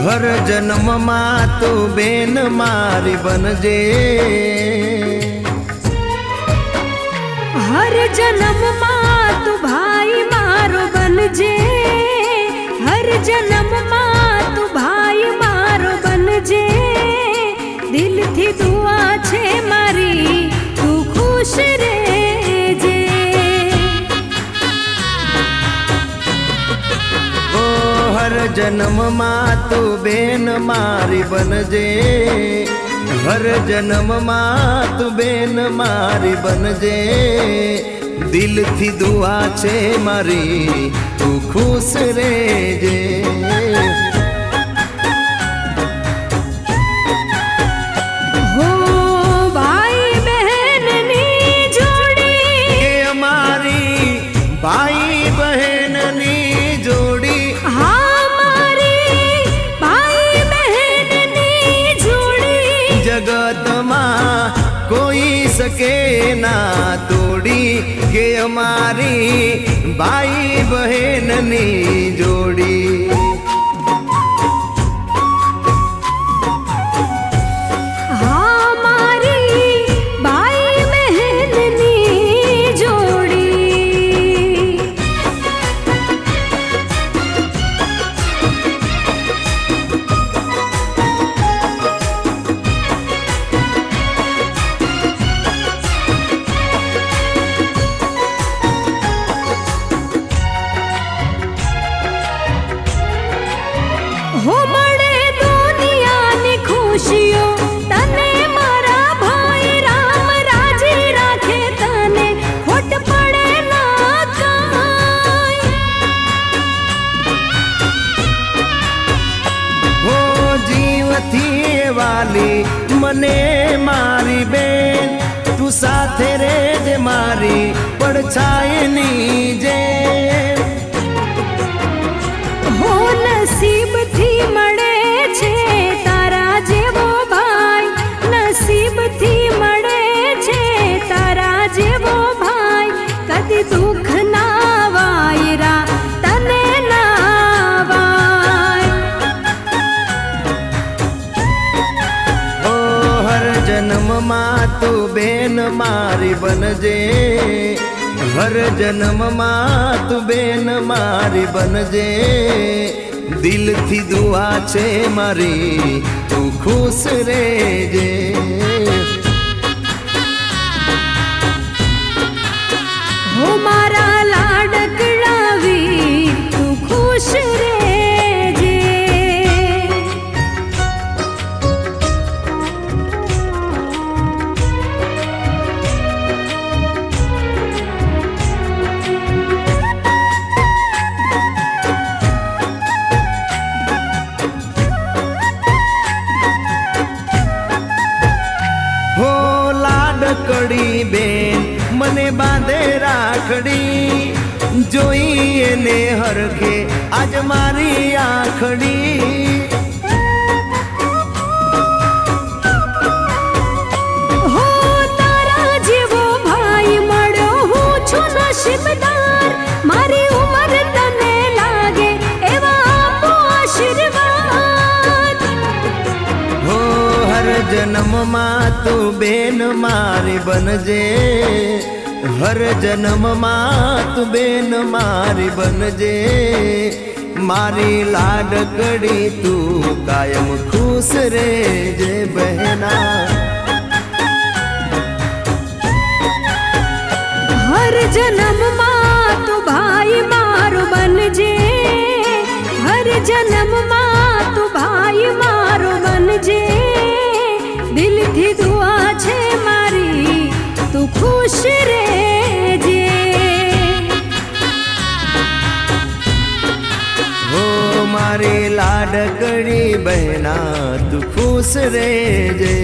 हर जन्म में तू बेन मारी बनजे, हर जन्म में तू भाई मारो बनजे, हर जन्म में तू भाई मारो बनजे। दिल थी दुआ छे मारी तू खुश रहेजे। ओ हर जन्म में तू बेन मारी बनजे, हर जन्म में तू बेन मारी बनजे। दिल थी दुआ छे मारी तू खुश रहेजे। भाई बहन नी जोड़ी, हमारी भाई बहन नी जोड़ी। जगत मां कोई सके ना तोड़ी, के हमारी भाई बहन नी जोड़ी। हो मळे दुनिया नी खुशियों तने मारा भाई राम राजी राखे तने खोट पड़े ना काई। हो जीव थी वाली मने मारी बेन, तू साथे रे जे मारी पड़छाई नी जे। हो नसीब थी मळे छे तारा जेवो भाई, नसीब थी मळे छे तारा जेवो भाई। कदी दुख ना वायरा तने ना वाय। ओ हर जन्म में तू बेन मारी बनजे, हर जन्म में तू बेन मारी बनजे। दिल थी दुआ छे मारी तू खुश रहेजे। हो मारा लाडकड़ा वीर तू खुश रहेजे। हो लाडकड़ी बेन मने बांधे राखड़ी, जोईए ने हरखे आज मारी आखड़ी। हो तारा जेवो भाई मळ्यो हूँ छुं नसीबदार। मारी उमर तने लागे एवा आपो आशीर्वाद। हो हर जन्म में तू बेन मारी बनजे, हर जन्म में तू बेन मारी बनजे। मारी लाडकड़ी तू कायम खुश रहेजे बहना। हर जन्म में तू भाई मारो बनजे, हर जन्म में तू भाई मारो बनजे। दिल थी दुआ छे मारी तू खुश रहेजे। हो मारी लाडकड़ी बहना तू खुश रहेजे।